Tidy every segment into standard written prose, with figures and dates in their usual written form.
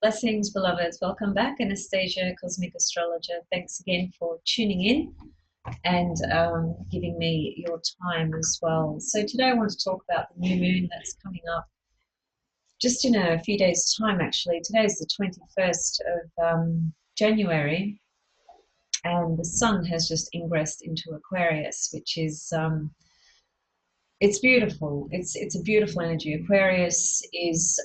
Blessings, beloveds. Welcome back, Anastasia, Cosmic Astrologer. Thanks again for tuning in and giving me your time as well. So today I want to talk about the new moon that's coming up just in a few days' time, actually. Today is the 21st of January, and the sun has just ingressed into Aquarius, which is it's beautiful. It's a beautiful energy. Aquarius is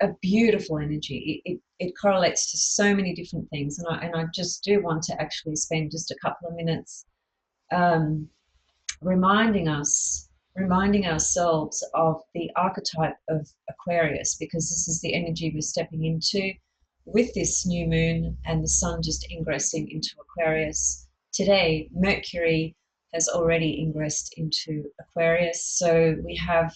a beautiful energy. It correlates to so many different things, and I just do want to actually spend just a couple of minutes um, reminding ourselves of the archetype of Aquarius, because this is the energy we're stepping into with this new moon and the sun just ingressing into Aquarius. Today, Mercury has already ingressed into Aquarius, so we have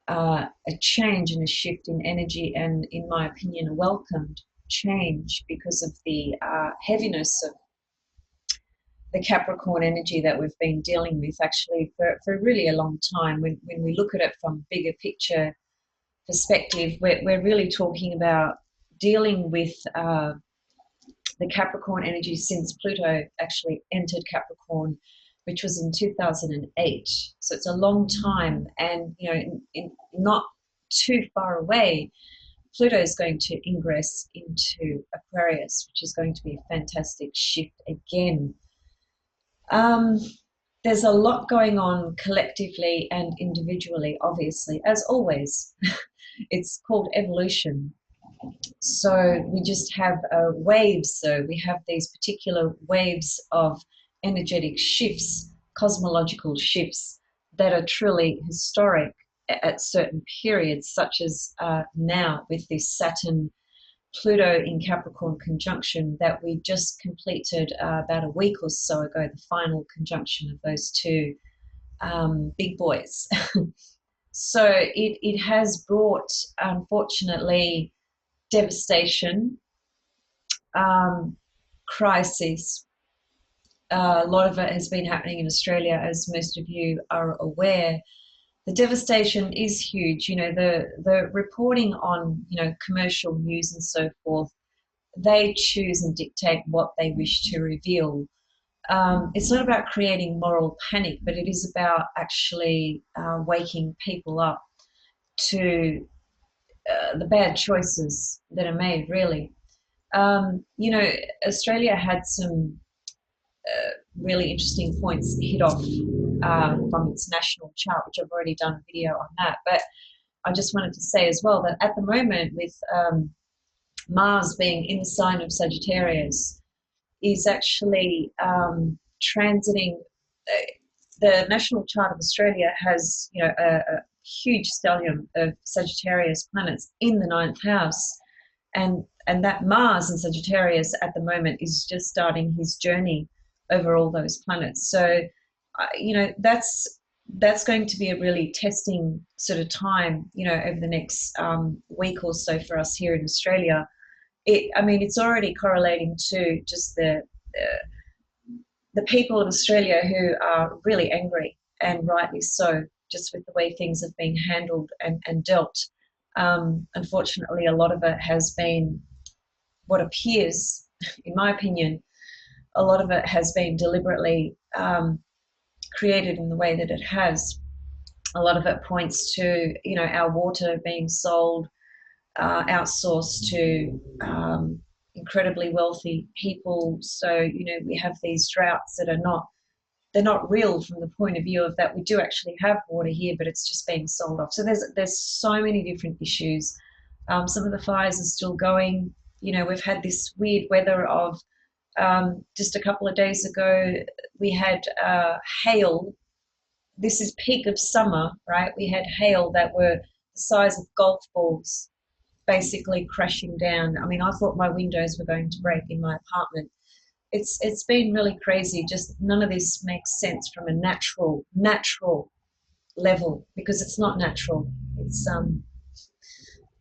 a change and a shift in energy, and in my opinion a welcomed change because of the heaviness of the Capricorn energy that we've been dealing with actually for really a long time. When we look at it from bigger picture perspective, we're really talking about dealing with the Capricorn energy since Pluto actually entered Capricorn, which was in 2008. So it's a long time, and not too far away, Pluto is going to ingress into Aquarius, which is going to be a fantastic shift again. There's a lot going on collectively and individually, obviously, as always. It's called evolution. So we just have waves, so we have these particular waves of energetic shifts, cosmological shifts that are truly historic at certain periods, such as now with this Saturn Pluto in Capricorn conjunction that we just completed about a week or so ago, the final conjunction of those two big boys. So it has brought, unfortunately, devastation, crisis. A lot of it has been happening in Australia, as most of you are aware. The devastation is huge. The reporting on, commercial news and so forth, they choose and dictate what they wish to reveal. It's not about creating moral panic, but it is about actually waking people up to the bad choices that are made, really. Australia had some really interesting points hit off from its national chart, which I've already done a video on that. But I just wanted to say as well that at the moment, with Mars being in the sign of Sagittarius, is actually transiting. The national chart of Australia has, a huge stellium of Sagittarius planets in the ninth house, and that Mars in Sagittarius at the moment is just starting his journey over all those planets. So, that's going to be a really testing sort of time, over the next week or so for us here in Australia. It's already correlating to just the people of Australia who are really angry, and rightly so, just with the way things have been handled and dealt. Unfortunately, a lot of it has been what appears, in my opinion, a lot of it has been deliberately created in the way that it has. A lot of it points to, our water being sold, outsourced to incredibly wealthy people. So, we have these droughts that they're not real from the point of view of that we do actually have water here, but it's just being sold off. So there's so many different issues. Some of the fires are still going. We've had this weird weather of just a couple of days ago, we had hail. This is peak of summer, right? We had hail that were the size of golf balls basically crashing down. I thought my windows were going to break in my apartment. It's been really crazy. Just none of this makes sense from a natural level, because it's not natural. It's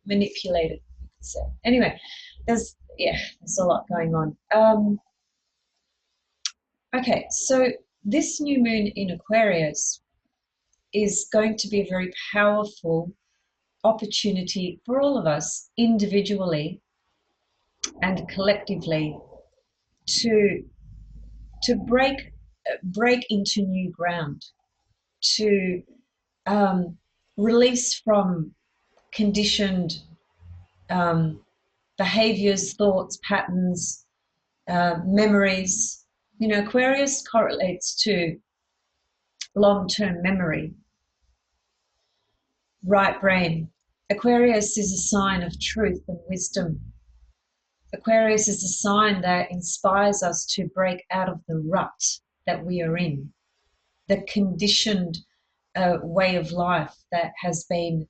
manipulated, you could say. Anyway, there's a lot going on. Okay, so this new moon in Aquarius is going to be a very powerful opportunity for all of us individually and collectively to break into new ground, to release from conditioned behaviors, thoughts, patterns, memories. You know, Aquarius correlates to long-term memory, right brain. Aquarius is a sign of truth and wisdom. Aquarius is a sign that inspires us to break out of the rut that we are in, the conditioned way of life that has been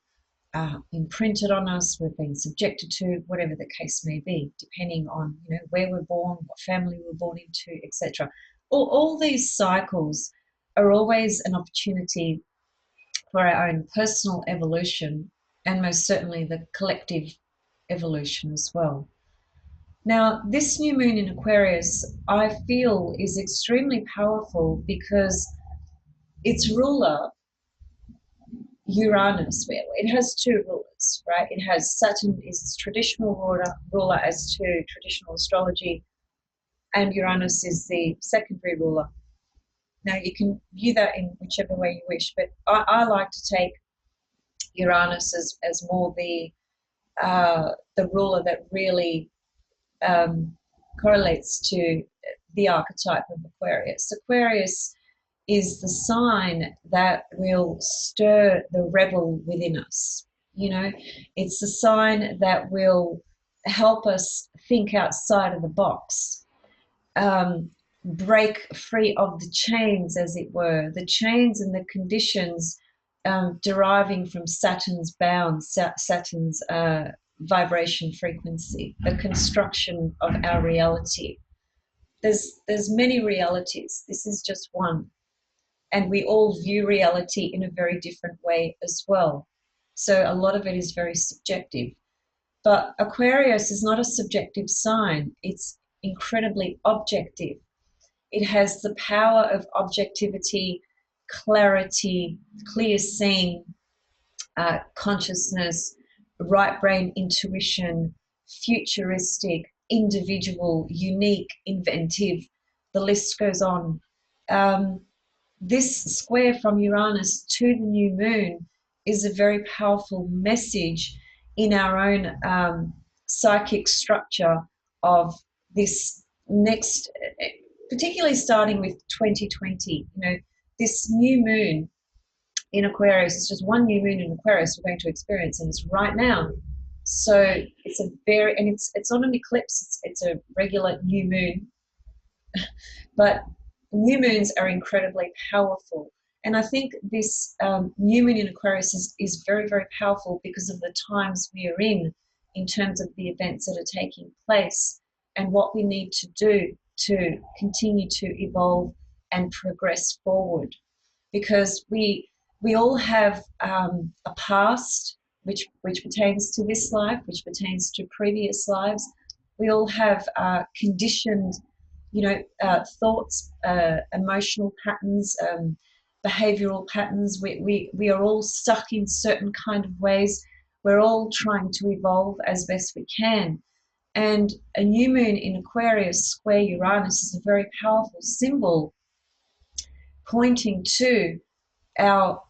imprinted on us, we've been subjected to, whatever the case may be, depending on, you know, where we're born, what family we're born into, etc. All these cycles are always an opportunity for our own personal evolution, and most certainly the collective evolution as well. Now, this new moon in Aquarius, I feel, is extremely powerful because its ruler, Uranus, it has two rulers, right? It has Saturn is its traditional ruler as to traditional astrology, and Uranus is the secondary ruler. Now, you can view that in whichever way you wish, but I like to take Uranus as more the ruler that really correlates to the archetype of Aquarius. Aquarius is the sign that will stir the rebel within us. You know, it's the sign that will help us think outside of the box, break free of the chains, as it were, the chains and the conditions deriving from Saturn's bounds, Saturn's vibration frequency, the construction of our reality. There's many realities. This is just one. And we all view reality in a very different way as well. So a lot of it is very subjective. But Aquarius is not a subjective sign. It's incredibly objective. It has the power of objectivity, clarity, clear seeing, consciousness, right brain intuition, futuristic, individual, unique, inventive. The list goes on. This square from Uranus to the new moon is a very powerful message in our own psychic structure of this next, particularly starting with 2020. You know, this new moon in Aquarius, it's just one new moon in Aquarius we're going to experience, and it's right now. So it's a very, and it's not an eclipse, it's a regular new moon. But new moons are incredibly powerful. And I think this new moon in Aquarius is very, very powerful because of the times we are in terms of the events that are taking place and what we need to do to continue to evolve and progress forward. Because we all have a past which pertains to this life, which pertains to previous lives. We all have conditioned, you know, thoughts, emotional patterns, behavioral patterns. We are all stuck in certain kind of ways. We're all trying to evolve as best we can. And a new moon in Aquarius square Uranus is a very powerful symbol pointing to our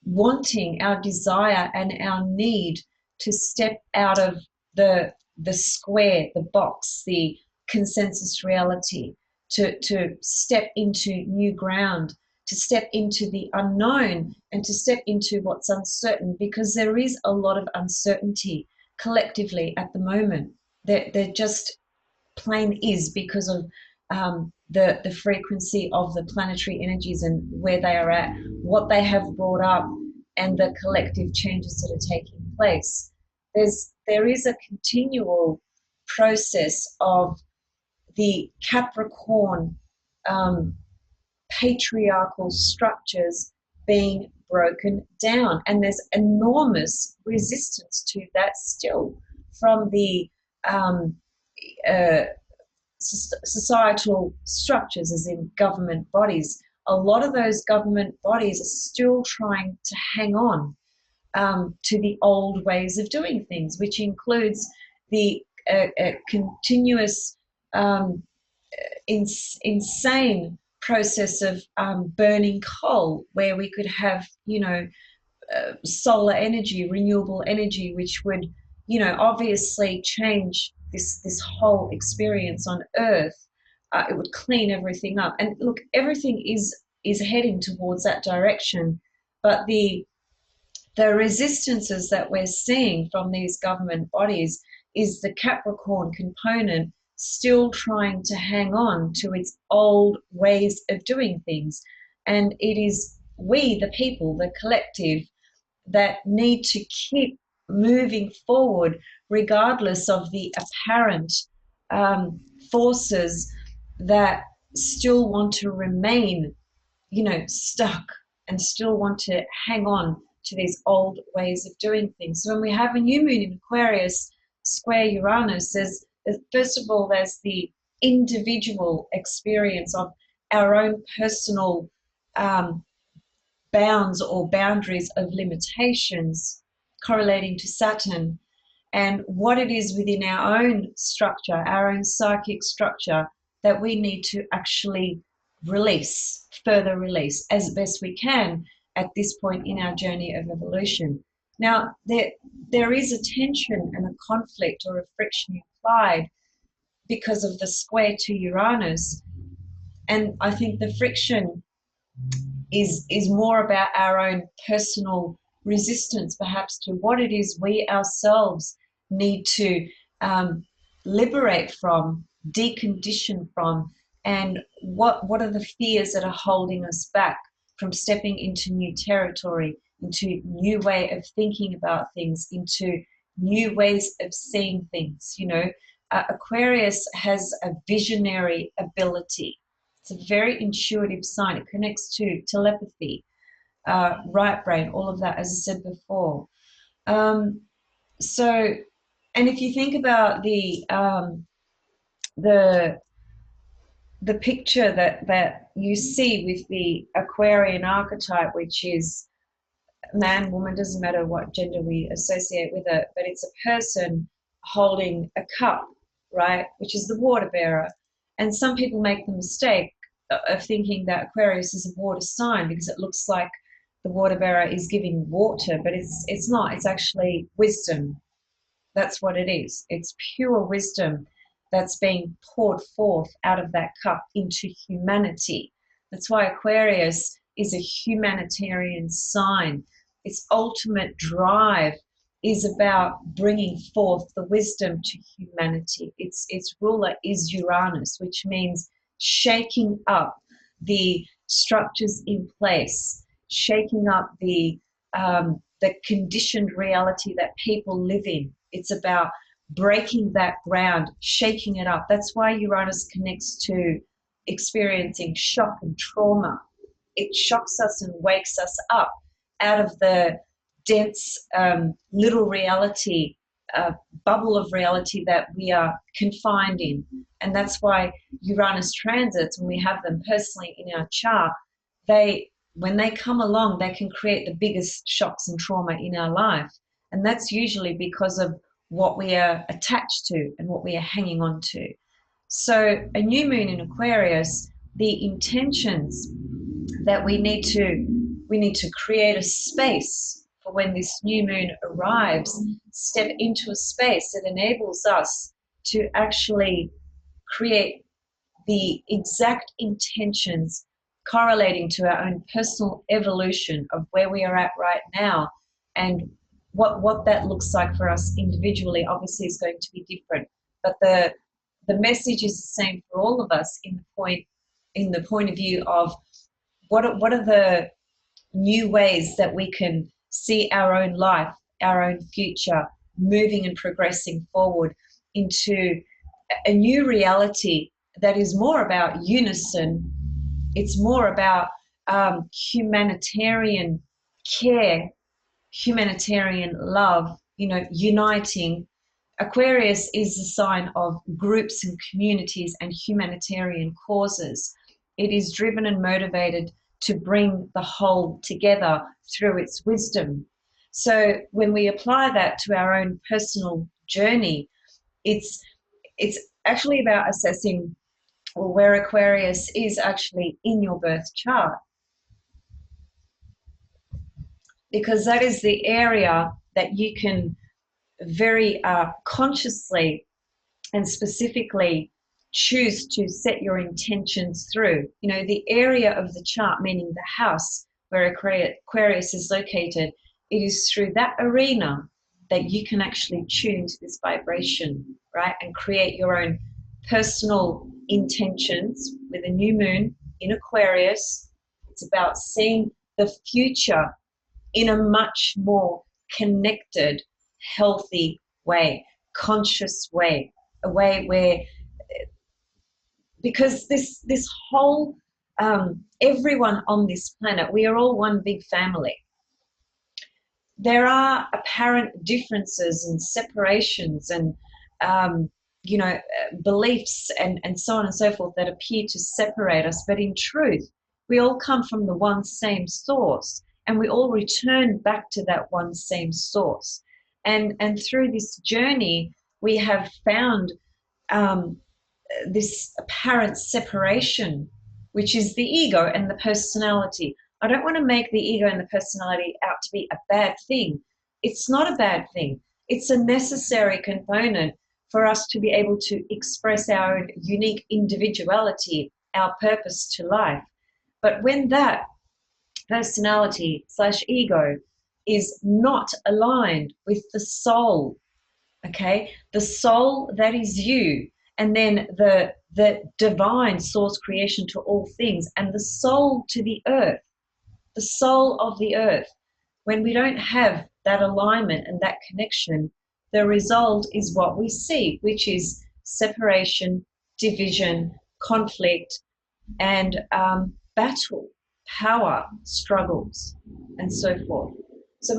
wanting, our desire, and our need to step out of the square, the box, the consensus reality, to step into new ground, to step into the unknown, and to step into what's uncertain, because there is a lot of uncertainty collectively at the moment. There just plain is, because of the frequency of the planetary energies and where they are at, what they have brought up, and the collective changes that are taking place. There is a continual process of the Capricorn patriarchal structures being broken down, and there's enormous resistance to that still from the societal structures, as in government bodies. A lot of those government bodies are still trying to hang on to the old ways of doing things, which includes the a continuous insane process of burning coal, where we could have, solar energy, renewable energy, which would, obviously change this whole experience on Earth. It would clean everything up. And look, everything is heading towards that direction, but the resistances that we're seeing from these government bodies is the Capricorn component still trying to hang on to its old ways of doing things. And it is we, the people, the collective, that need to keep moving forward regardless of the apparent forces that still want to remain, stuck and still want to hang on to these old ways of doing things. So when we have a new moon in Aquarius square Uranus, first of all, there's the individual experience of our own personal bounds or boundaries of limitations correlating to Saturn, and what it is within our own structure, our own psychic structure, that we need to actually release, further release as best we can at this point in our journey of evolution. Now, there is a tension and a conflict or a friction implied because of the square to Uranus. And I think the friction is more about our own personal resistance, perhaps, to what it is we ourselves need to liberate from, decondition from, and what are the fears that are holding us back from stepping into new territory, into new way of thinking about things, into new ways of seeing things. Aquarius has a visionary ability. It's a very intuitive sign. It connects to telepathy, right brain, all of that, as I said before. So, and if you think about the picture that you see with the Aquarian archetype, which is man, woman, doesn't matter what gender we associate with it, but it's a person holding a cup, right, which is the water bearer. And some people make the mistake of thinking that Aquarius is a water sign because it looks like the water bearer is giving water, but it's not. It's actually wisdom. That's what it is. It's pure wisdom that's being poured forth out of that cup into humanity. That's why Aquarius is a humanitarian sign. Its ultimate drive is about bringing forth the wisdom to humanity. Its ruler is Uranus, which means shaking up the structures in place, shaking up the conditioned reality that people live in. It's about breaking that ground, shaking it up. That's why Uranus connects to experiencing shock and trauma. It shocks us and wakes us up out of the dense little reality, bubble of reality that we are confined in. And that's why Uranus transits, when we have them personally in our chart, when they come along, they can create the biggest shocks and trauma in our life. And that's usually because of what we are attached to and what we are hanging on to. So a new moon in Aquarius, the intentions that we need to create a space for when this new moon arrives, step into a space that enables us to actually create the exact intentions correlating to our own personal evolution of where we are at right now, and what that looks like for us individually obviously is going to be different, but the message is the same for all of us in the point of view of what are the new ways that we can see our own life, our own future moving and progressing forward into a new reality that is more about unison. It's more about humanitarian care, humanitarian love, uniting. Aquarius is the sign of groups and communities and humanitarian causes. It is driven and motivated to bring the whole together through its wisdom. So when we apply that to our own personal journey, It's it's actually about assessing, well, where Aquarius is actually in your birth chart, because that is the area that you can very consciously and specifically choose to set your intentions through. You know, the area of the chart, meaning the house where Aquarius is located, it is through that arena that you can actually tune to this vibration, right? And create your own personal intentions with a new moon in Aquarius. It's about seeing the future in a much more connected, healthy way, conscious way, a way where, because this whole everyone on this planet, we are all one big family. There are apparent differences and separations and you know, beliefs and so on and so forth that appear to separate us, but in truth we all come from the one same source, and we all return back to that one same source. And through this journey we have found this apparent separation, which is the ego and the personality. I don't want to make the ego and the personality out to be a bad thing. It's not a bad thing. It's a necessary component for us to be able to express our own unique individuality, our purpose to life. But when that personality / ego is not aligned with the soul, okay, the soul that is you, and then the divine source creation to all things, and the soul to the earth, the soul of the earth, when we don't have that alignment and that connection, the result is what we see, which is separation, division, conflict, and battle, power, struggles, and so forth. So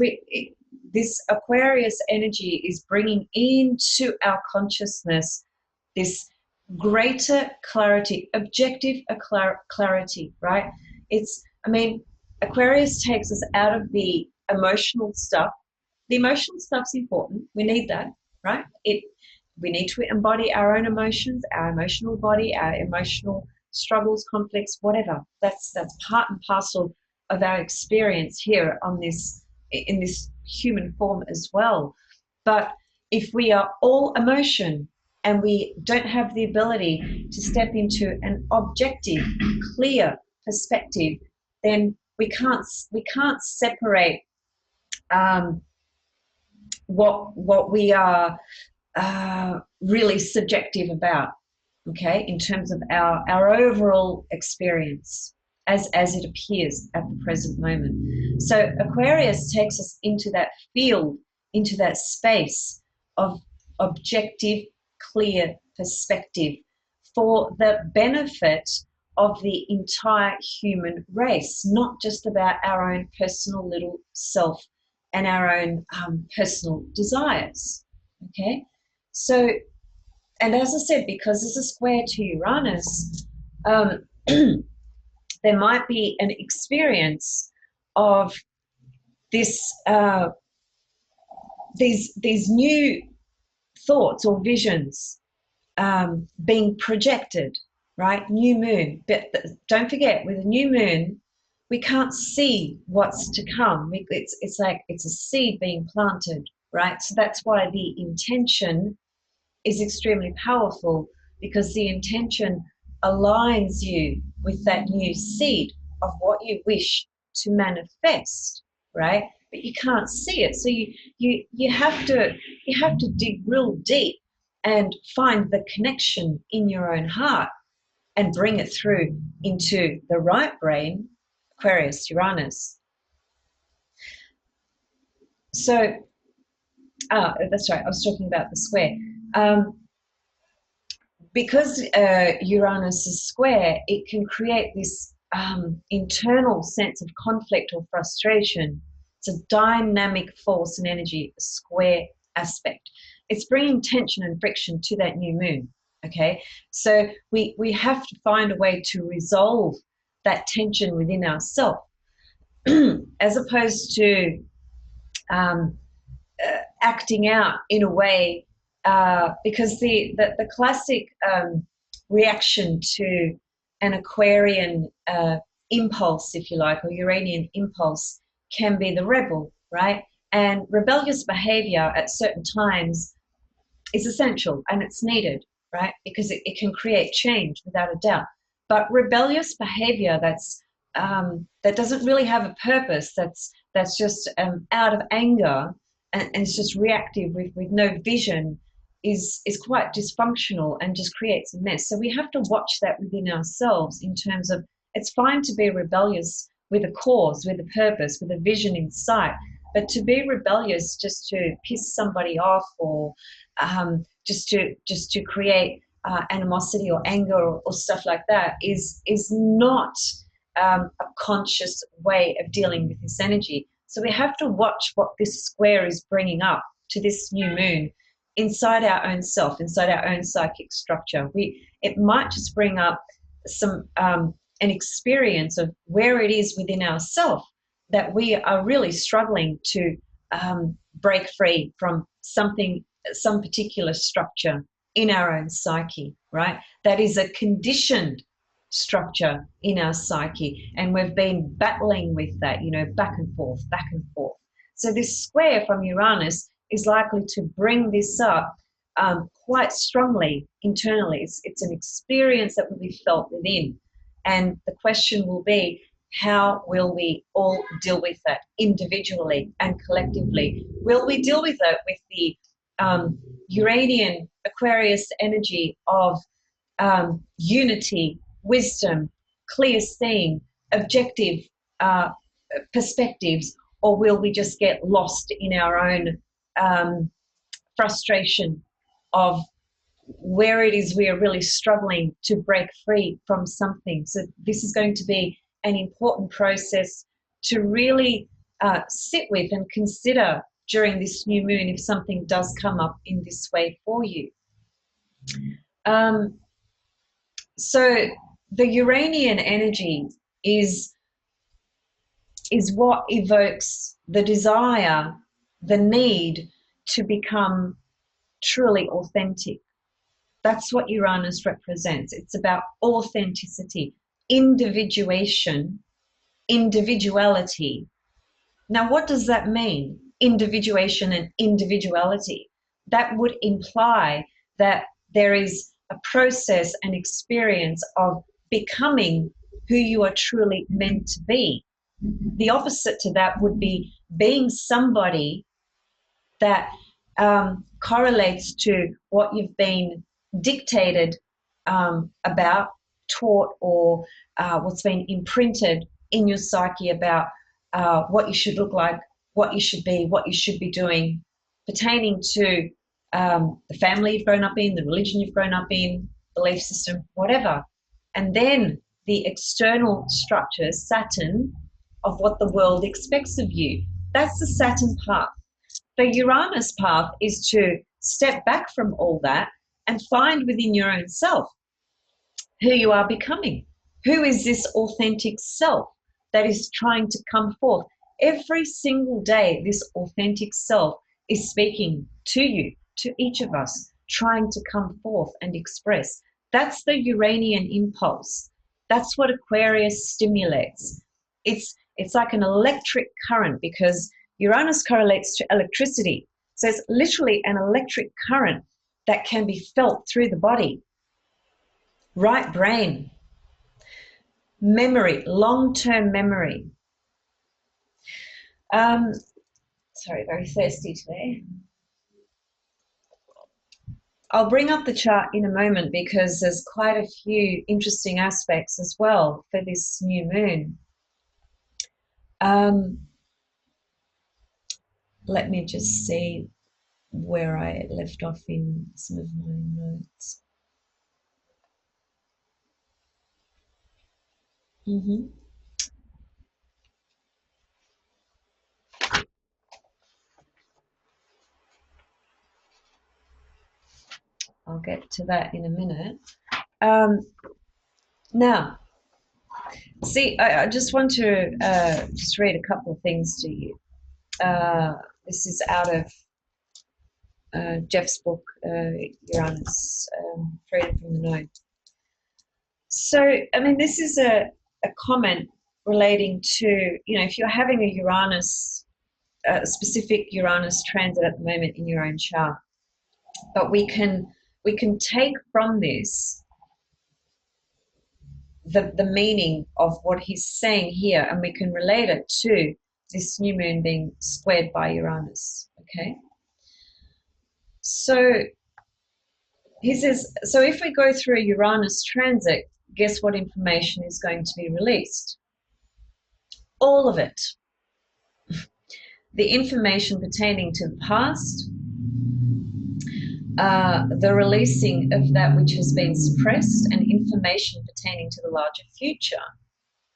this Aquarius energy is bringing into our consciousness this greater clarity, objective clarity, right? I mean, Aquarius takes us out of the emotional stuff. The emotional stuff's important. We need that, right? We need to embody our own emotions, our emotional body, our emotional struggles, conflicts, whatever. That's part and parcel of our experience here on this, in this human form as well. But if we are all emotion and we don't have the ability to step into an objective, clear perspective, then we can't separate what we are really subjective about, okay, in terms of our overall experience as it appears at the present moment. So Aquarius takes us into that field, into that space of objective, clear perspective for the benefit of the entire human race, not just about our own personal little self and our own personal desires, okay? So, and as I said, because it's a square to Uranus, there might be an experience of this, these new thoughts or visions being projected, right? New moon. But don't forget, with a new moon, we can't see what's to come. It's like it's a seed being planted, right? So that's why the intention is extremely powerful, because the intention aligns you with that new seed of what you wish to manifest, right? But you can't see it, so you have to dig real deep and find the connection in your own heart and bring it through into the right brain, Aquarius, Uranus. So, that's right, I was talking about the square. Because Uranus is square, it can create this internal sense of conflict or frustration. It's a dynamic force and energy, a square aspect. It's bringing tension and friction to that new moon, okay? So we have to find a way to resolve that tension within ourselves, as opposed to acting out in a way because the classic reaction to an Aquarian impulse, if you like, or Uranian impulse can be the rebel, right? And rebellious behavior at certain times is essential and it's needed, right? Because it can create change without a doubt. But rebellious behavior that doesn't really have a purpose, that's just out of anger and it's just reactive with no vision, is quite dysfunctional and just creates a mess. So we have to watch that within ourselves in terms of, it's fine to be rebellious with a cause, with a purpose, with a vision in sight, but to be rebellious just to piss somebody off or just to create animosity or anger or stuff like that is not a conscious way of dealing with this energy. So we have to watch what this square is bringing up to this new moon inside our own self, inside our own psychic structure. It might just bring up some an experience of where it is within ourself that we are really struggling to break free from some particular structure in our own psyche, right? That is a conditioned structure in our psyche, and we've been battling with that, back and forth, back and forth. So this square from Uranus is likely to bring this up quite strongly internally. It's an experience that will be felt within. And the question will be, how will we all deal with that individually and collectively? Will we deal with that with the Uranian Aquarius energy of unity, wisdom, clear seeing, objective perspectives, or will we just get lost in our own frustration of where it is we are really struggling to break free from something? So this is going to be an important process to really sit with and consider during this new moon if something does come up in this way for you. So the Uranian energy is what evokes the desire, the need to become truly authentic. That's what Uranus represents. It's about authenticity, individuation, individuality. Now, what does that mean? Individuation and individuality. That would imply that there is a process and experience of becoming who you are truly meant to be. The opposite to that would be being somebody that correlates to what you've been dictated about, taught, or what's been imprinted in your psyche about what you should look like, what you should be doing, pertaining to the family you've grown up in, the religion you've grown up in, belief system, whatever. And then the external structure, Saturn, of what the world expects of you. That's the Saturn path. The Uranus path is to step back from all that and find within your own self who you are becoming. Who is this authentic self that is trying to come forth? Every single day, this authentic self is speaking to you, to each of us, trying to come forth and express. That's the Uranian impulse. That's what Aquarius stimulates. It's like an electric current, because Uranus correlates to electricity. So it's literally an electric current that can be felt through the body. Right brain, memory, long-term memory. Sorry, very thirsty today. I'll bring up the chart in a moment because there's quite a few interesting aspects as well for this new moon. Let me just see where I left off in some of my notes. I'll get to that in a minute. Now, see, I just want to just read a couple of things to you. This is out of Jeff's book, Uranus, Freedom from the Known. So, I mean, this is a comment relating to, you know, if you're having a Uranus, a specific Uranus transit at the moment in your own chart, but we can take from this the meaning of what he's saying here, and we can relate it to this new moon being squared by Uranus. Okay, so he says, so if we go through a Uranus transit, guess what information is going to be released? All of it. The information pertaining to the past, the releasing of that which has been suppressed, and information pertaining to the larger future.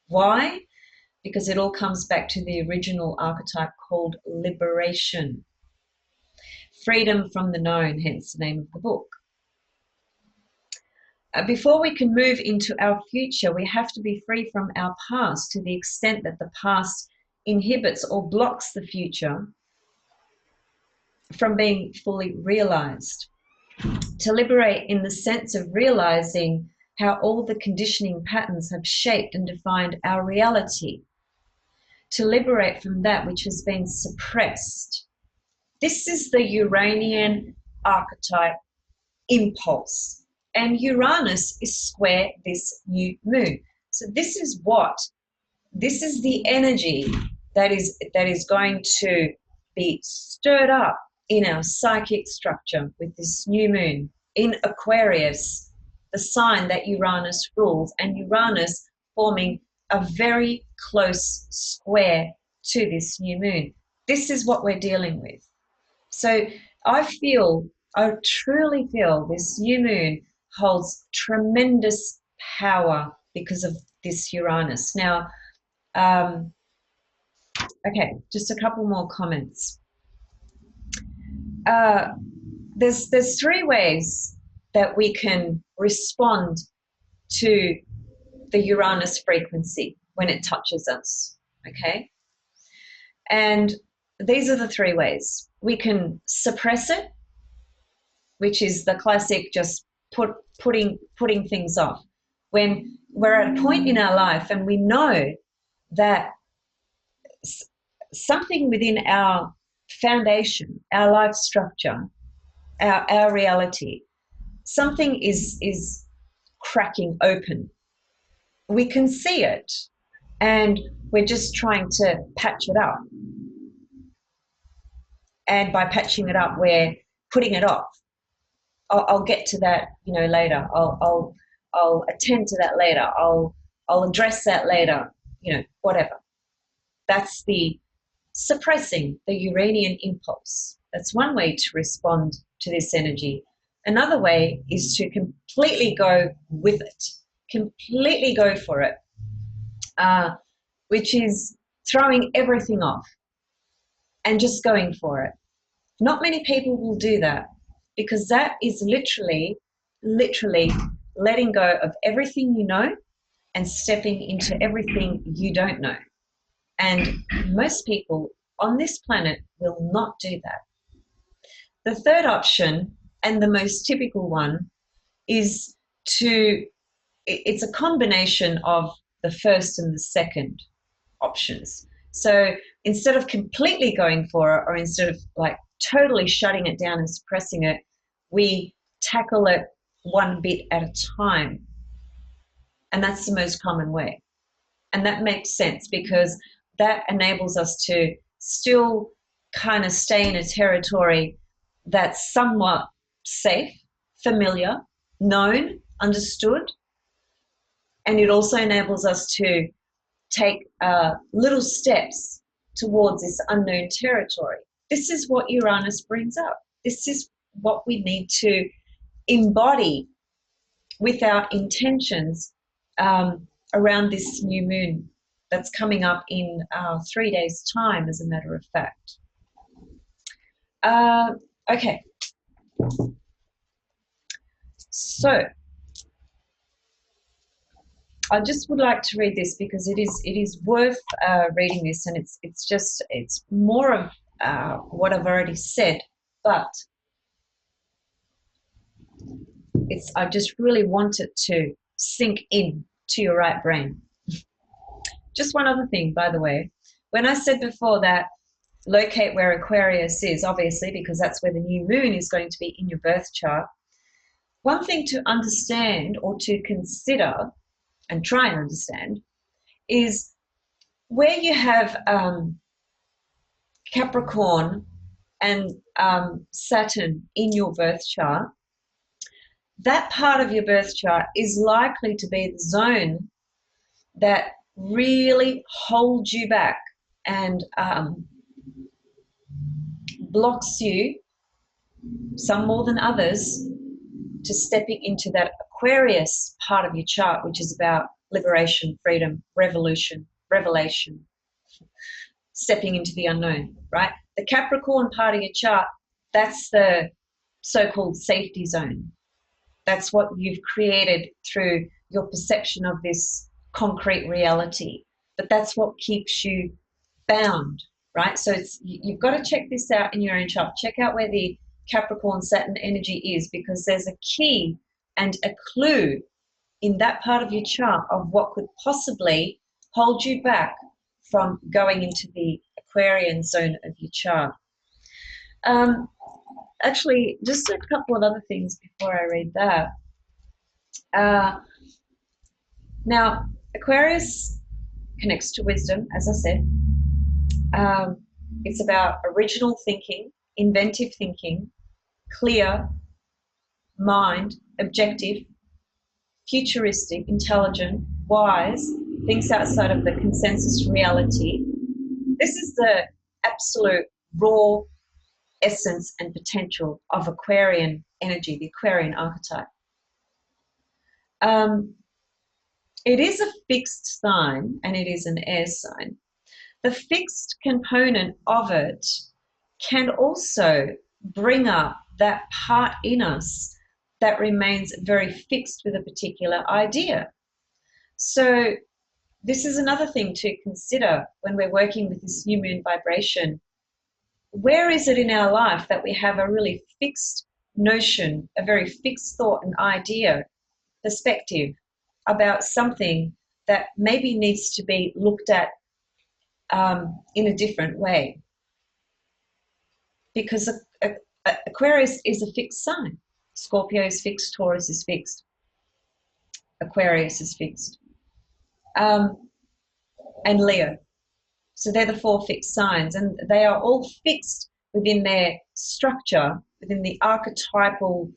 Why? Because it all comes back to the original archetype called liberation. Freedom from the known, hence the name of the book. Before we can move into our future, we have to be free from our past to the extent that the past inhibits or blocks the future from being fully realized. To liberate in the sense of realizing how all the conditioning patterns have shaped and defined our reality. To liberate from that which has been suppressed. This is the Uranian archetype impulse. And Uranus is square this new moon. So this is the energy that is going to be stirred up in our psychic structure with this new moon in Aquarius, the sign that Uranus rules, and Uranus forming a very close square to this new moon. This is what we're dealing with. So I truly feel this new moon holds tremendous power because of this Uranus. Now, okay, just a couple more comments. There's three ways that we can respond to the Uranus frequency when it touches us, okay? And these are the three ways. We can suppress it, which is the classic just putting things off. When we're at a point in our life and we know that something within our foundation, our life structure, our reality, something is cracking open. We can see it and we're just trying to patch it up. And by patching it up, we're putting it off. I'll get to that, later. I'll attend to that later. I'll address that later. Whatever. That's the suppressing the Uranian impulse. That's one way to respond to this energy. Another way is to completely go with it, completely go for it, which is throwing everything off and just going for it. Not many people will do that, because that is literally letting go of everything you know and stepping into everything you don't know. And most people on this planet will not do that. The third option, and the most typical one, is it's a combination of the first and the second options. So instead of completely going for it, or instead of like totally shutting it down and suppressing it, we tackle it one bit at a time. And that's the most common way. And that makes sense, because that enables us to still kind of stay in a territory that's somewhat safe, familiar, known, understood. And it also enables us to take little steps towards this unknown territory. This is what Uranus brings up. This is what we need to embody with our intentions around this new moon that's coming up in 3 days' time, as a matter of fact. Okay. So I just would like to read this, because it is worth reading this, and it's more of what I've already said, but I just really want it to sink in to your right brain. Just one other thing, by the way. When I said before that locate where Aquarius is, obviously, because that's where the new moon is going to be in your birth chart. One thing to understand or to consider and try and understand is where you have Capricorn and Saturn in your birth chart, that part of your birth chart is likely to be the zone that really holds you back and blocks you, some more than others, to stepping into that Aquarius part of your chart, which is about liberation, freedom, revolution, revelation, stepping into the unknown, right? The Capricorn part of your chart, that's the so-called safety zone. That's what you've created through your perception of this concrete reality. But that's what keeps you bound, right? So you've got to check this out in your own chart. Check out where the Capricorn Saturn energy is, because there's a key and a clue in that part of your chart of what could possibly hold you back from going into the Aquarian zone of your chart. Actually, just a couple of other things before I read that. Now, Aquarius connects to wisdom, as I said. It's about original thinking, inventive thinking, clear mind, objective, futuristic, intelligent, wise, thinks outside of the consensus reality. This is the absolute raw essence and potential of Aquarian energy, the Aquarian archetype. It is a fixed sign and it is an air sign. The fixed component of it can also bring up that part in us that remains very fixed with a particular idea. So this is another thing to consider when we're working with this new moon vibration. Where is it in our life that we have a really fixed notion, a very fixed thought and idea, perspective about something that maybe needs to be looked at in a different way? Because Aquarius is a fixed sign. Scorpio is fixed, Taurus is fixed, Aquarius is fixed, and Leo. So they're the four fixed signs, and they are all fixed within their structure, within the archetypal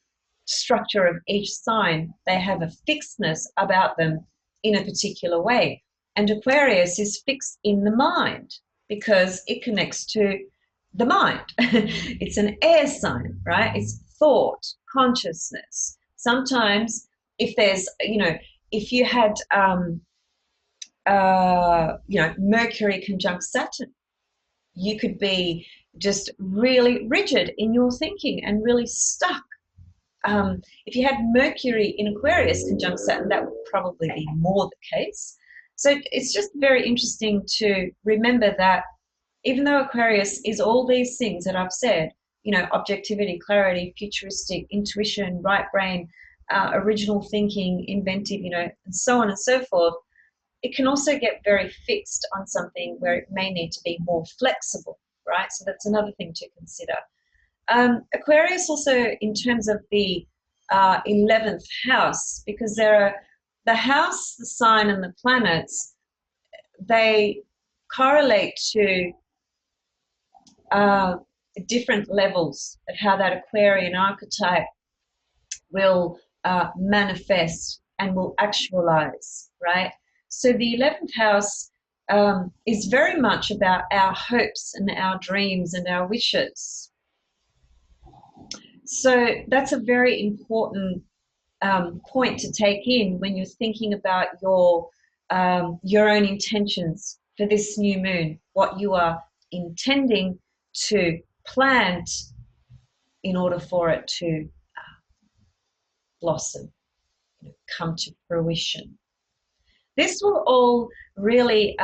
structure of each sign. They have a fixedness about them in a particular way. And Aquarius is fixed in the mind because it connects to the mind. It's an air sign, right? It's thought, consciousness. Sometimes if there's, if you had, Mercury conjunct Saturn, you could be just really rigid in your thinking and really stuck. If you had Mercury in Aquarius conjunct Saturn, that would probably be more the case. So it's just very interesting to remember that even though Aquarius is all these things that I've said, objectivity, clarity, futuristic, intuition, right brain, original thinking, inventive, and so on and so forth, it can also get very fixed on something where it may need to be more flexible, right? So that's another thing to consider. Aquarius also in terms of the 11th house, because the house, the sign, and the planets, they correlate to different levels of how that Aquarian archetype will manifest and will actualize, right? So the 11th house is very much about our hopes and our dreams and our wishes. So that's a very important point to take in when you're thinking about your own intentions for this new moon, what you are intending to plant in order for it to blossom, come to fruition. This will all really,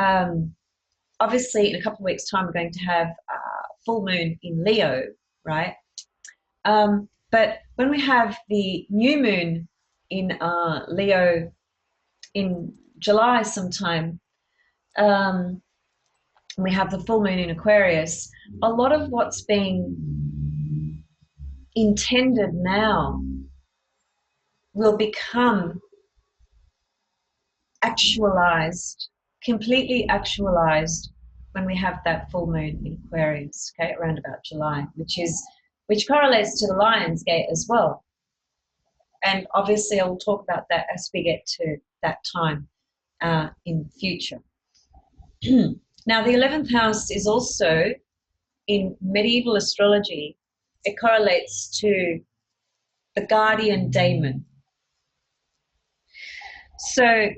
obviously in a couple of weeks' time, we're going to have full moon in Leo, right? But But when we have the new moon in Leo in July sometime, we have the full moon in Aquarius, a lot of what's being intended now will become actualized, completely actualized when we have that full moon in Aquarius, okay, around about July, which correlates to the Lion's Gate as well. And obviously I'll talk about that as we get to that time in the future. Now, the 11th house is also, in medieval astrology, it correlates to the guardian daemon. So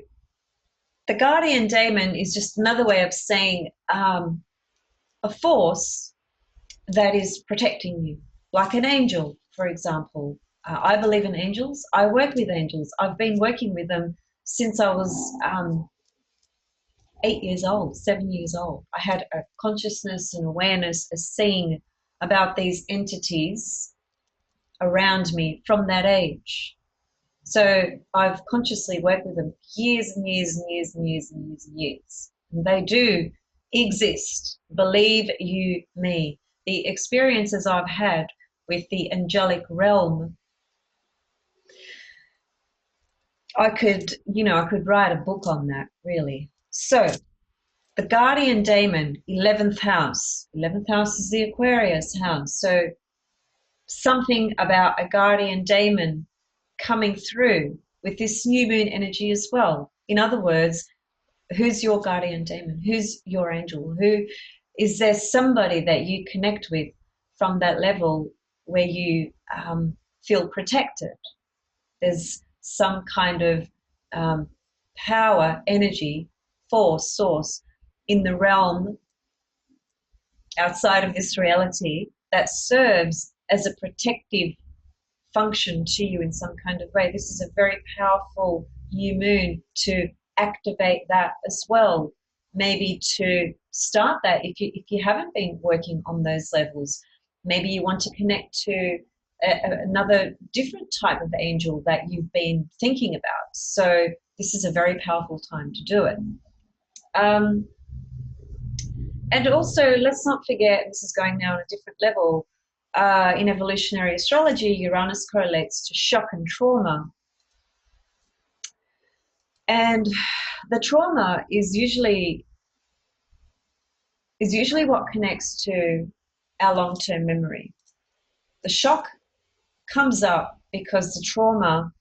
the guardian daemon is just another way of saying a force that is protecting you, like an angel, for example. I believe in angels. I work with angels. I've been working with them since I was 8 years old, 7 years old. I had a consciousness and awareness, a seeing about these entities around me from that age. So I've consciously worked with them years and years and years and years and years and years. And they do exist, believe you me. The experiences I've had with the angelic realm, I could write a book on that, really. So the guardian daemon, 11th house. 11th house is the Aquarius house. So something about a guardian daemon coming through with this new moon energy as well. In other words, who's your guardian daemon? Who's your angel? Who is there? Somebody that you connect with from that level where you feel protected? There's some kind of power, energy, force, source in the realm outside of this reality that serves as a protective function to you in some kind of way. This is a very powerful new moon to activate that as well. Maybe to start that if you haven't been working on those levels. Maybe you want to connect to another different type of angel that you've been thinking about. So this is a very powerful time to do it. And also, let's not forget, this is going now on a different level, in evolutionary astrology, Uranus correlates to shock and trauma. And the trauma is usually what connects to our long-term memory. The shock comes up because the trauma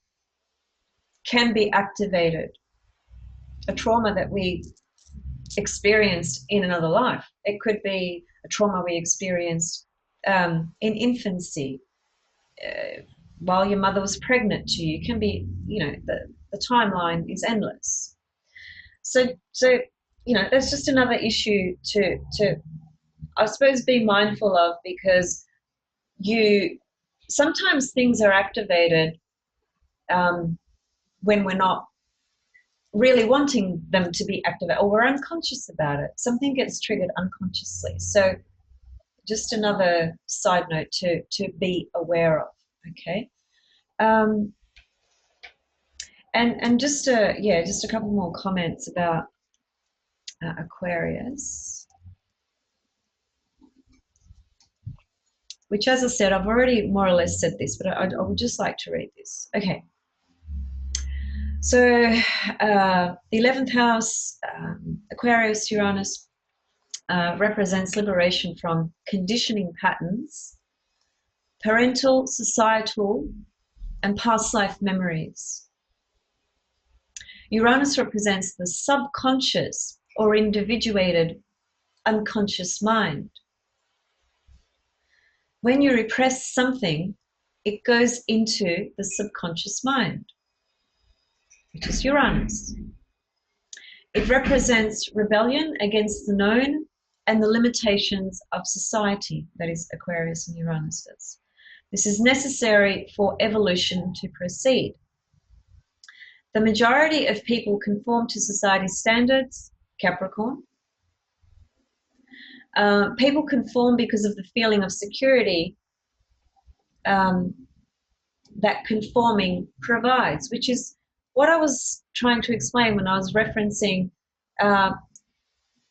can be activated, a trauma that we experienced in another life. It could be a trauma we experienced in infancy, while your mother was pregnant to you. It can be, the timeline is endless. So there's just another issue to I suppose be mindful of, because sometimes things are activated when we're not really wanting them to be activated, or we're unconscious about it. Something gets triggered unconsciously. So just another side note to be aware of, okay? And just a couple more comments about Aquarius, which, as I said, I've already more or less said this, but I would just like to read this. Okay. So the 11th house, Aquarius, Uranus, represents liberation from conditioning patterns, parental, societal, and past life memories. Uranus represents the subconscious or individuated unconscious mind. When you repress something, it goes into the subconscious mind, which is Uranus. It represents rebellion against the known and the limitations of society, that is Aquarius and Uranus does. This is necessary for evolution to proceed. The majority of people conform to society's standards, Capricorn. People conform because of the feeling of security that conforming provides, which is what I was trying to explain when I was referencing uh,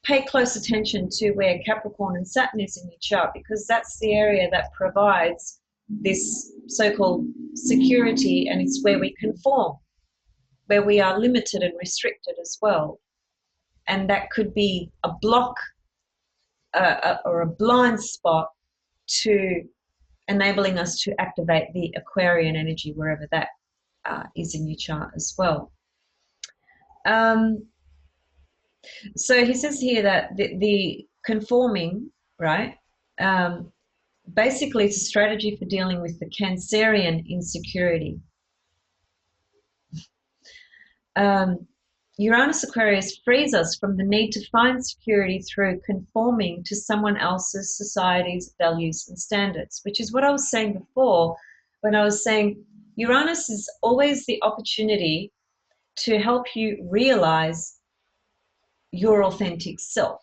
pay close attention to where Capricorn and Saturn is in your chart, because that's the area that provides this so-called security, and it's where we conform, where we are limited and restricted as well. And that could be a block or a blind spot to enabling us to activate the Aquarian energy wherever that is in your chart as well. So he says here that the conforming, right, basically it's a strategy for dealing with the Cancerian insecurity. Uranus Aquarius frees us from the need to find security through conforming to someone else's society's values and standards, which is what I was saying before when I was saying Uranus is always the opportunity to help you realize your authentic self.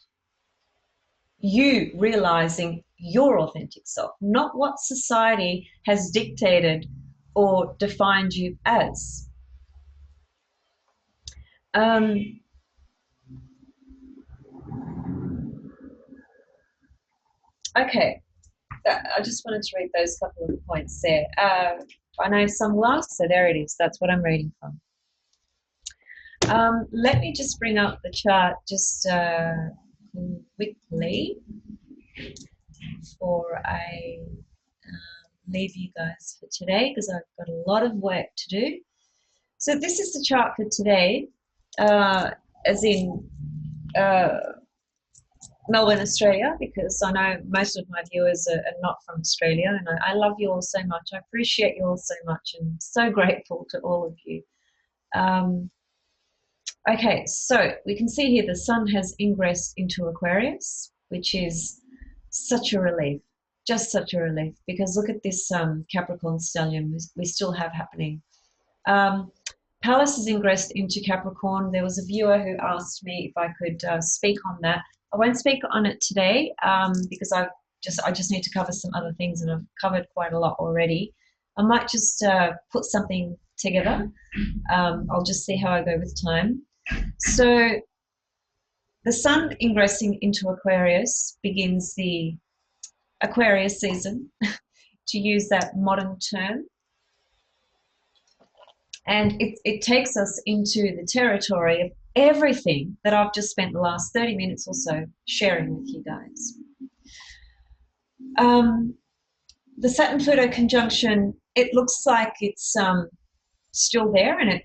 You realizing your authentic self, not what society has dictated or defined you as. Okay, I just wanted to read those couple of points there. I know some last, so there it is. That's what I'm reading from. Let me just bring up the chart just quickly before I leave you guys for today, because I've got a lot of work to do. So this is the chart for today, as in Melbourne, Australia, because I know most of my viewers are not from Australia, and I love you all so much. I appreciate you all so much, and so grateful to all of you. Okay, so we can see here the sun has ingressed into Aquarius, which is such a relief, just such a relief, because look at this Capricorn stellium we still have happening. Pallas has ingressed into Capricorn. There was a viewer who asked me if I could speak on that. I won't speak on it today because I just need to cover some other things, and I've covered quite a lot already. I might just put something together. I'll just see how I go with time. So the sun ingressing into Aquarius begins the Aquarius season, to use that modern term. And it takes us into the territory of everything that I've just spent the last 30 minutes or so sharing with you guys. The Saturn-Pluto conjunction, it looks like it's still there, and it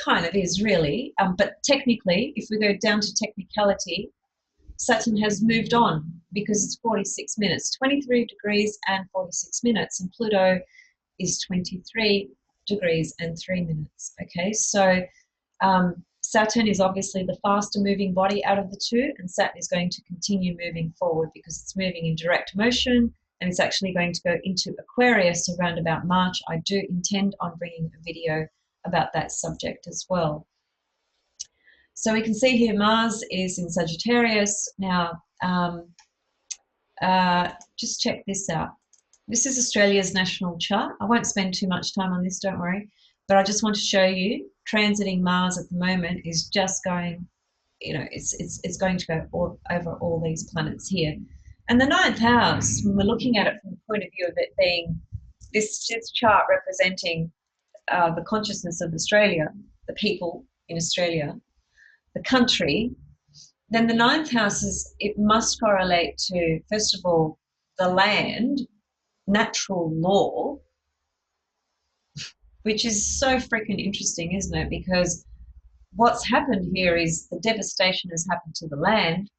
kind of is really, but technically, if we go down to technicality, Saturn has moved on, because it's 46 minutes, 23 degrees and 46 minutes, and Pluto is 23 degrees and 3 minutes. Okay, so Saturn is obviously the faster moving body out of the two, and Saturn is going to continue moving forward because it's moving in direct motion, and it's actually going to go into Aquarius around about March. I do intend on bringing a video about that subject as well. So we can see here Mars is in Sagittarius. Now, just check this out. This is Australia's national chart. I won't spend too much time on this, don't worry. But I just want to show you, transiting Mars at the moment is just going, you know, it's going to go over all these planets here. And the ninth house, when we're looking at it from the point of view of it being this chart representing the consciousness of Australia, the people in Australia, the country, then the ninth house it must correlate to, first of all, the land, natural law, which is so freaking interesting, isn't it? Because what's happened here is the devastation has happened to the land,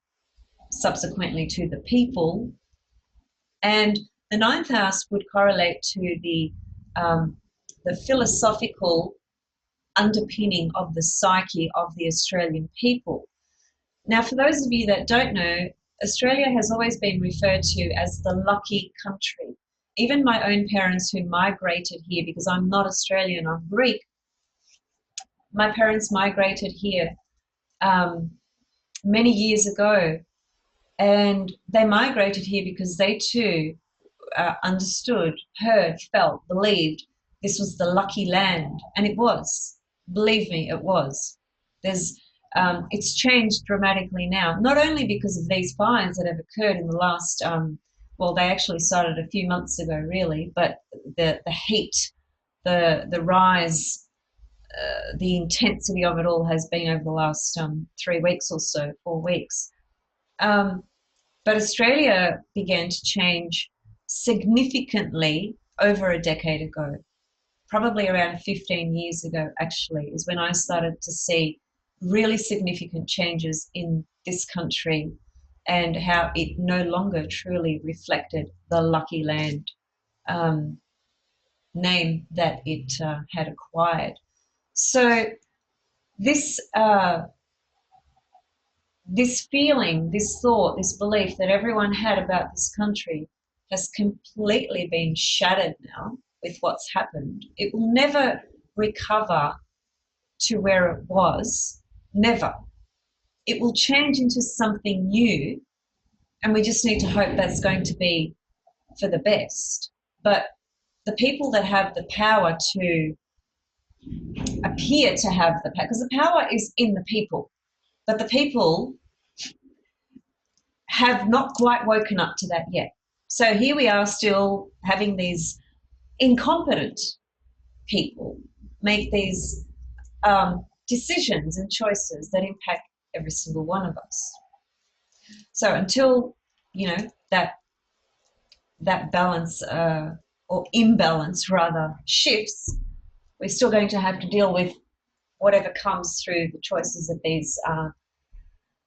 subsequently to the people, and the ninth house would correlate to the philosophical underpinning of the psyche of the Australian people. Now, for those of you that don't know, Australia has always been referred to as the lucky country. Even my own parents who migrated here, because I'm not Australian, I'm Greek, my parents migrated here many years ago, and they migrated here because they too understood, heard, felt, believed this was the lucky land, and it was. Believe me, it was. There's it's changed dramatically now, not only because of these fires that have occurred in the last, well, they actually started a few months ago, really, but the heat, the rise, the intensity of it all has been over the last 3 weeks or so, 4 weeks. Um, but Australia began to change significantly over a decade ago, probably around 15 years ago, actually, is when I started to see really significant changes in this country and how it no longer truly reflected the lucky land um, name that it had acquired. So this this feeling, this thought, this belief that everyone had about this country has completely been shattered now with what's happened. It will never recover to where it was, never. It will change into something new, and we just need to hope that's going to be for the best. But the people that have the power to appear to have the power, because the power is in the people, but the people have not quite woken up to that yet. So here we are still having these incompetent people make these decisions and choices that impact every single one of us. So until that balance or imbalance rather shifts, we're still going to have to deal with whatever comes through the choices that these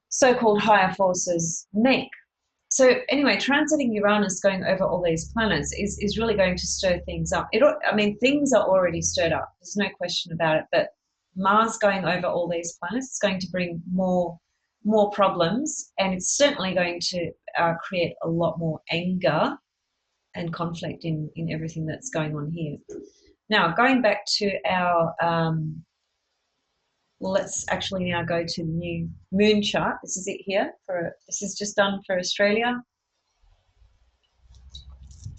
so-called higher forces make. So anyway, transiting Uranus going over all these planets is really going to stir things up. I mean, things are already stirred up. There's no question about it. But Mars going over all these planets is going to bring more problems, and it's certainly going to create a lot more anger and conflict in everything that's going on here. Now, going back to our well, let's actually now go to the new moon chart. This is it here. This is just done for Australia.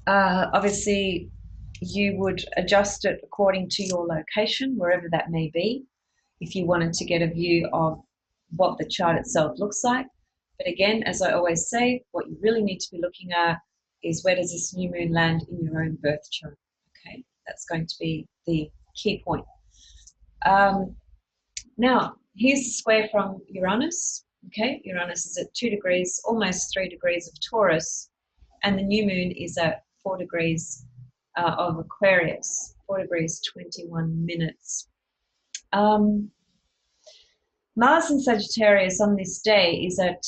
Obviously, you would adjust it according to your location, wherever that may be, if you wanted to get a view of what the chart itself looks like. But again, as I always say, what you really need to be looking at is where does this new moon land in your own birth chart. Okay, that's going to be the key point. Now, here's the square from Uranus. Okay, Uranus is at 2 degrees, almost 3 degrees of Taurus, and the new moon is at 4 degrees of Aquarius, 4 degrees 21 minutes. Mars in Sagittarius on this day is at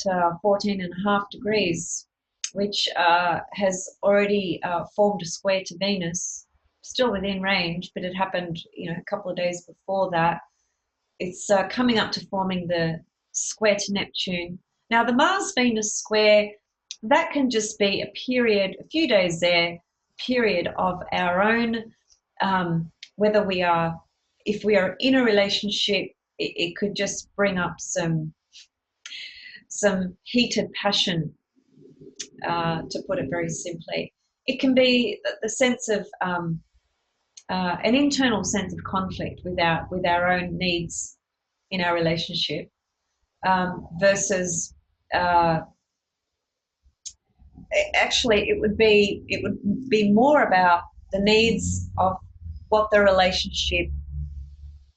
14.5 degrees, which has already formed a square to Venus, still within range, but it happened, a couple of days before that. It's coming up to forming the square to Neptune. Now, the Mars-Venus square, that can just be a period, a few days there, period of our own, if we are in a relationship, it could just bring up some heated passion, to put it very simply. It can be the sense of an internal sense of conflict with our own needs in our relationship, versus actually it would be more about the needs of what the relationship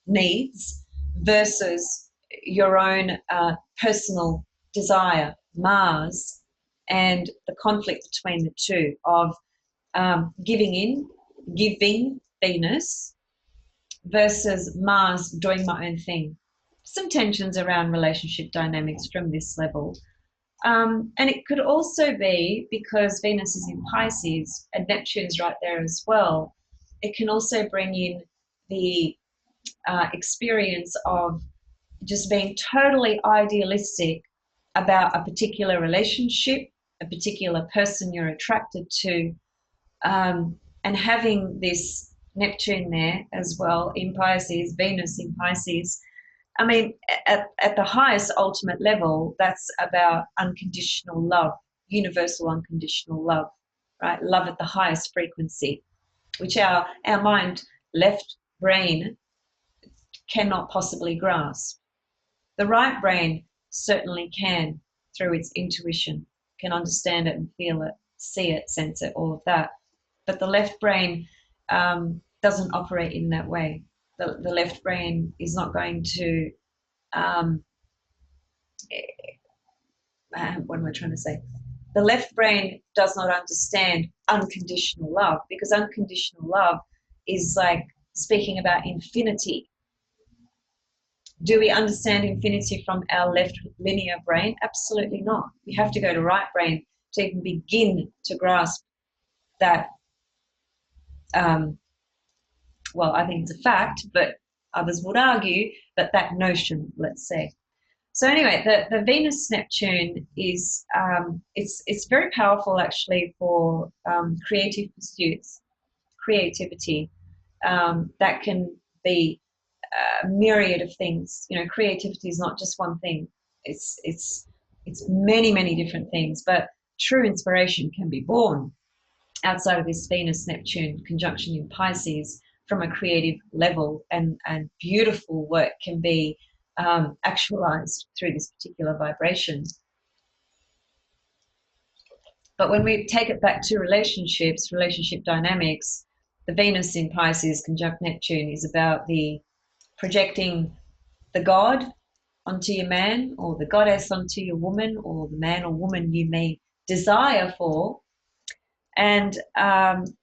needs versus your own personal desire, Mars, and the conflict between the two of giving, Venus, versus Mars doing my own thing. Some tensions around relationship dynamics from this level. And it could also be because Venus is in Pisces and Neptune's right there as well. It can also bring in the experience of just being totally idealistic about a particular relationship, a particular person you're attracted to, and having this Neptune there as well in Pisces, Venus in Pisces. I mean, at the highest ultimate level, that's about unconditional love, universal unconditional love, right? Love at the highest frequency, which our mind left brain cannot possibly grasp. The right brain certainly can, through its intuition, can understand it and feel it, see it, sense it, all of that. But the left brain doesn't operate in that way. The left brain is not going to, what am I trying to say? The left brain does not understand unconditional love, because unconditional love is like speaking about infinity. Do we understand infinity from our left linear brain? Absolutely not. We have to go to right brain to even begin to grasp that. Well, I think it's a fact, but others would argue that that notion, let's say. So anyway, the Venus Neptune is it's very powerful actually for creative pursuits, creativity. That can be a myriad of things. You know, creativity is not just one thing. It's many different things. But true inspiration can be born outside of this Venus Neptune conjunction in Pisces from a creative level, and beautiful work can be actualized through this particular vibration. But when we take it back to relationships, relationship dynamics, the Venus in Pisces conjunct Neptune is about the projecting the God onto your man, or the goddess onto your woman, or the man or woman you may desire for. And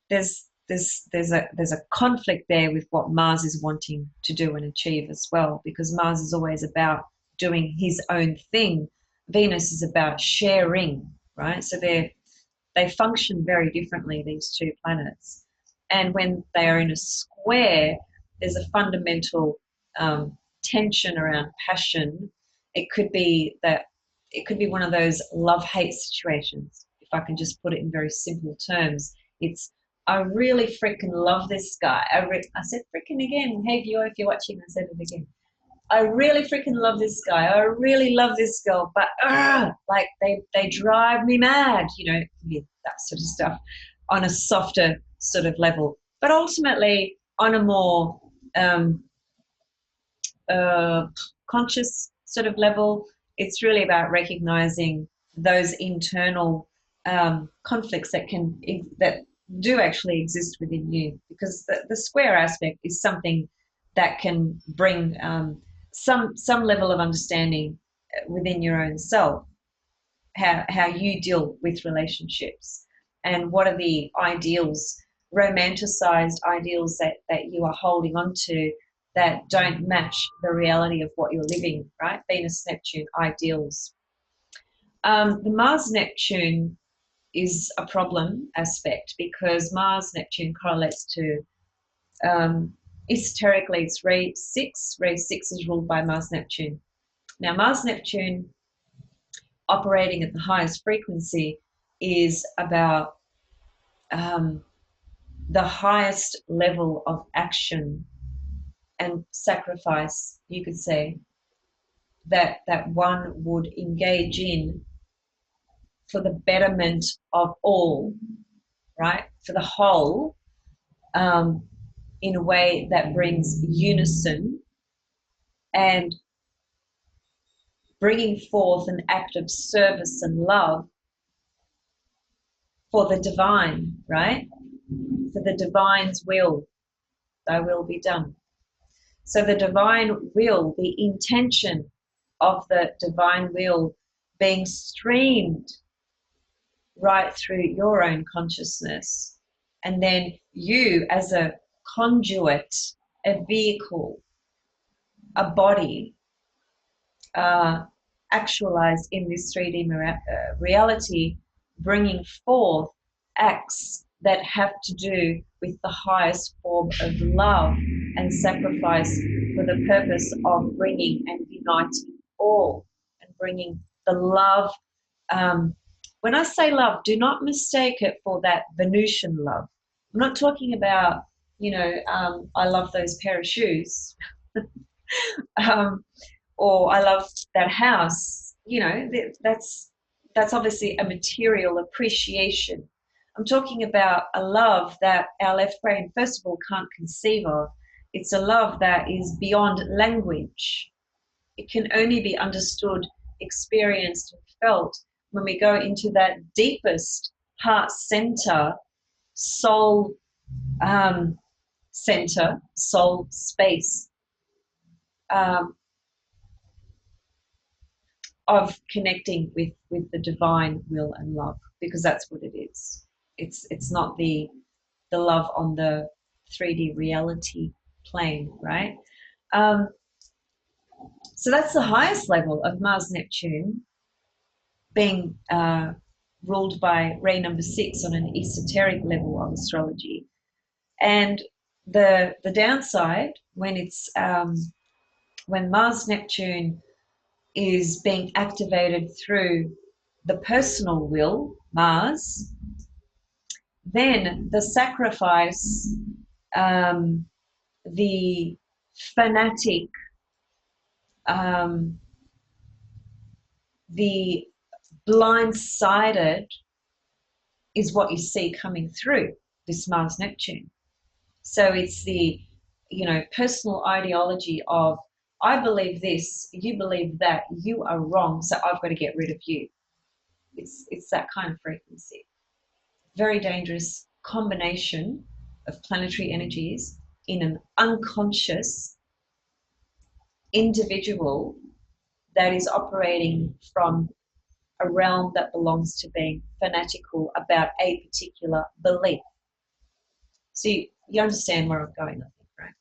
there's a conflict there with what Mars is wanting to do and achieve as well, because Mars is always about doing his own thing. Venus is about sharing, right? So they function very differently, these two planets. And when they are in a square, there's a fundamental tension around passion. It could be one of those love-hate situations, if I can just put it in very simple terms. It's, I really freaking love this guy. I said freaking again. Hey, viewer, if you're watching, I said it again. I really freaking love this guy. I really love this girl, but like they drive me mad, you know, that sort of stuff on a softer sort of level. But ultimately, on a more conscious sort of level, it's really about recognizing those internal conflicts that do actually exist within you, because the square aspect is something that can bring some level of understanding within your own self, how you deal with relationships, and what are the ideals, romanticized ideals that you are holding on to that don't match the reality of what you're living, right? Venus, Neptune, ideals. The Mars Neptune is a problem aspect, because Mars Neptune correlates to esoterically it's ray 6. Ray 6 is ruled by Mars Neptune. Now Mars Neptune operating at the highest frequency is about the highest level of action and sacrifice, you could say, that one would engage in for the betterment of all, right? For the whole, in a way that brings unison and bringing forth an act of service and love for the divine, right? For the divine's will, thy will be done. So the divine will, the intention of the divine will being streamed right through your own consciousness, and then you as a conduit, a vehicle, a body, actualized in this 3D reality, bringing forth acts that have to do with the highest form of love and sacrifice for the purpose of bringing and uniting all, and bringing the love. When I say love, do not mistake it for that Venusian love. I'm not talking about, I love those pair of shoes. Or I love that house. That's obviously a material appreciation I'm talking about a love that our left brain, first of all, can't conceive of. It's a love that is beyond language. It can only be understood, experienced, and felt when we go into that deepest heart center, soul center, soul space um, of connecting with the divine will and love, because that's what it is. It's not the love on the 3D reality plane, right? Um, so that's the highest level of Mars Neptune, being ruled by ray number 6 on an esoteric level of astrology. And the downside, when it's when Mars Neptune is being activated through the personal will, Mars, then the sacrifice, the fanatic, the blind-sided is what you see coming through this Mars Neptune. So it's the, personal ideology of, I believe this, you believe that, you are wrong, so I've got to get rid of you. It's that kind of frequency. Very dangerous combination of planetary energies in an unconscious individual that is operating from a realm that belongs to being fanatical about a particular belief. So you understand where I'm going, I think, right?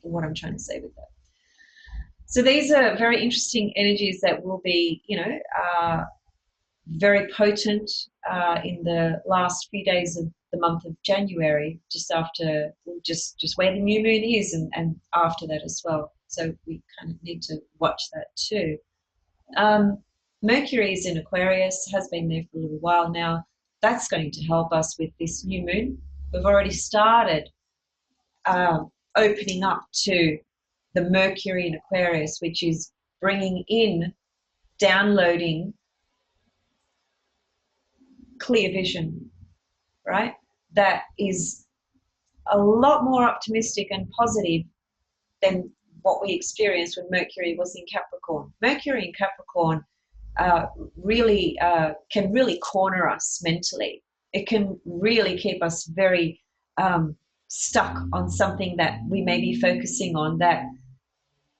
And what I'm trying to say with that. So these are very interesting energies that will be, very potent in the last few days of the month of January, just after, just where the new moon is, and after that as well. So we kind of need to watch that too. Mercury is in Aquarius, has been there for a little while now. That's going to help us with this new moon. We've already started opening up to the Mercury in Aquarius, which is bringing in, downloading clear vision, right? That is a lot more optimistic and positive than what we experienced when Mercury was in Capricorn. Mercury in Capricorn really can really corner us mentally. It can really keep us very stuck on something that we may be focusing on, that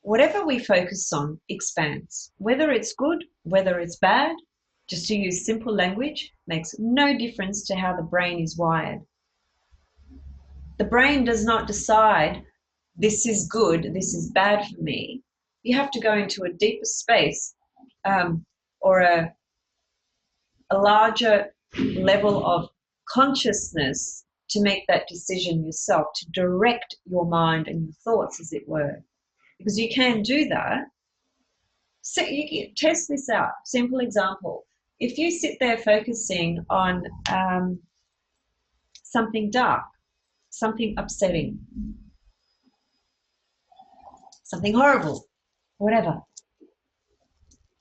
whatever we focus on expands. Whether it's good, whether it's bad, just to use simple language, makes no difference to how the brain is wired. The brain does not decide, this is good, this is bad for me. You have to go into a deeper space or a larger level of consciousness to make that decision yourself, to direct your mind and your thoughts, as it were. Because you can do that. So you can test this out. Simple example. If you sit there focusing on something dark, something upsetting, something horrible, whatever,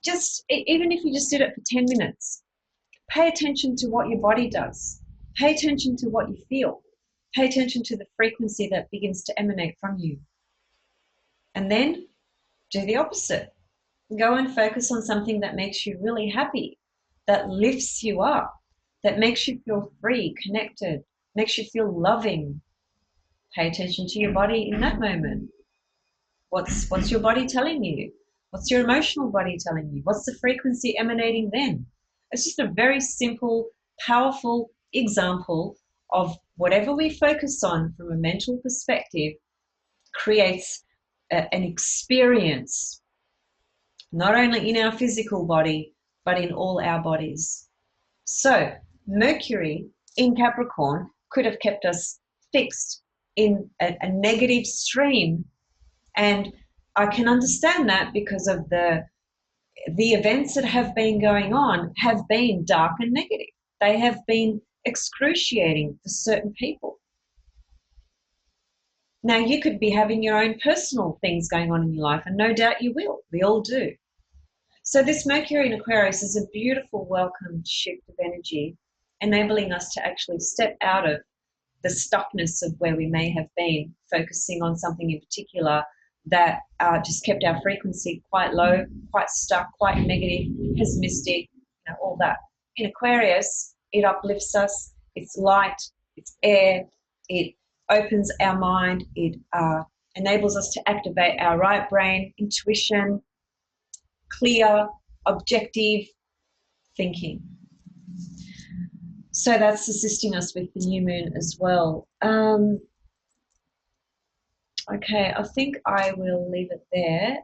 just, even if you just did it for 10 minutes, pay attention to what your body does. Pay attention to what you feel. Pay attention to the frequency that begins to emanate from you. And then do the opposite. Go and focus on something that makes you really happy, that lifts you up, that makes you feel free, connected, makes you feel loving. Pay attention to your body in that moment. What's your body telling you? What's your emotional body telling you? What's the frequency emanating then? It's just a very simple, powerful example of whatever we focus on from a mental perspective creates an experience, not only in our physical body, but in all our bodies. So Mercury in Capricorn could have kept us fixed in a negative stream. And I can understand that, because of the events that have been going on have been dark and negative. They have been excruciating for certain people. Now, you could be having your own personal things going on in your life, and no doubt you will. We all do. So this Mercury in Aquarius is a beautiful welcome shift of energy enabling us to actually step out of the stuckness of where we may have been, focusing on something in particular that just kept our frequency quite low, quite stuck, quite negative, pessimistic, all that. In Aquarius, it uplifts us, it's light, it's air, it opens our mind, it enables us to activate our right brain, intuition, clear, objective thinking. So that's assisting us with the new moon as well. Okay, I think I will leave it there.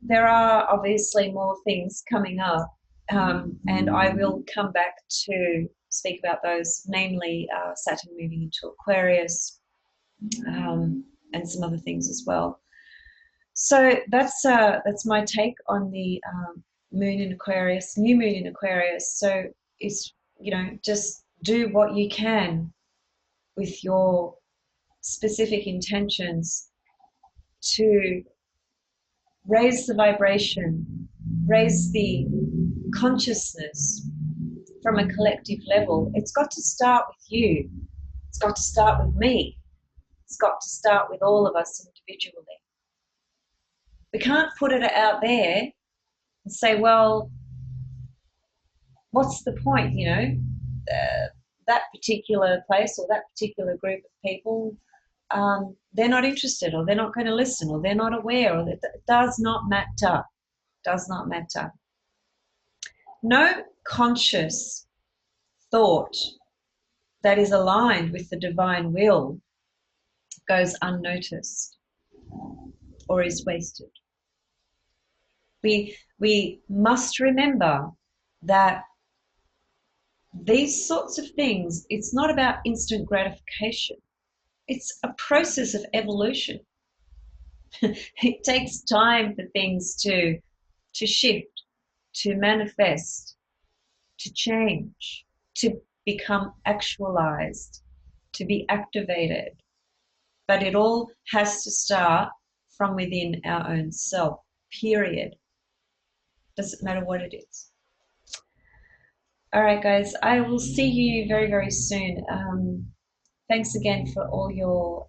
There are obviously more things coming up, and I will come back to speak about those, namely Saturn moving into Aquarius, and some other things as well. So that's my take on the moon in Aquarius, new moon in Aquarius. So it's, just do what you can with your specific intentions to raise the vibration, raise the consciousness from a collective level. It's got to start with you. It's got to start with me. It's got to start with all of us individually. We can't put it out there and say, well, what's the point, that particular place or that particular group of people, they're not interested, or they're not going to listen, or they're not aware, or it does not matter. Does not matter. No conscious thought that is aligned with the divine will goes unnoticed or is wasted. We must remember that these sorts of things, it's not about instant gratification. It's a process of evolution. It takes time for things to shift, to manifest, to change, to become actualized, to be activated. But it all has to start from within our own self, period. Doesn't matter what it is. All right, guys, I will see you very, very soon. Thanks again for all your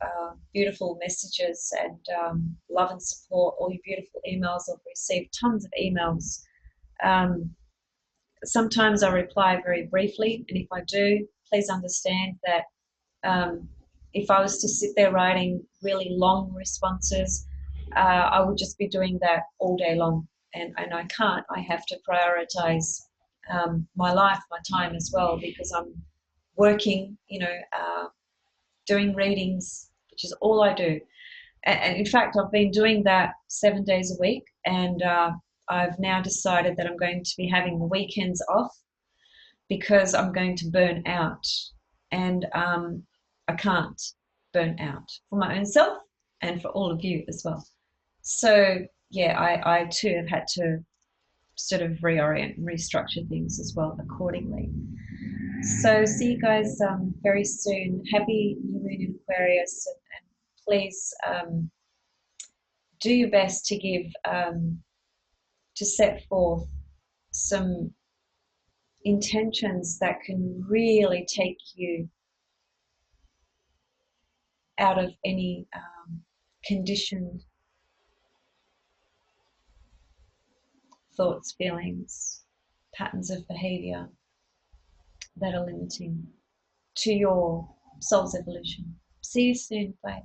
beautiful messages and love and support, all your beautiful emails. I've received tons of emails. Sometimes I reply very briefly, and if I do, please understand that if I was to sit there writing really long responses, I would just be doing that all day long, and I can't. I have to prioritize my life, my time as well, because I'm working, doing readings, which is all I do. And in fact, I've been doing that 7 days a week, and I've now decided that I'm going to be having the weekends off because I'm going to burn out, and I can't burn out for my own self and for all of you as well. So yeah, I too have had to sort of reorient and restructure things as well accordingly. So see you guys very soon. Happy new moon in Aquarius, and please do your best to give to set forth some intentions that can really take you out of any conditioned thoughts, feelings, patterns of behavior that are limiting to your soul's evolution. See you soon. Bye.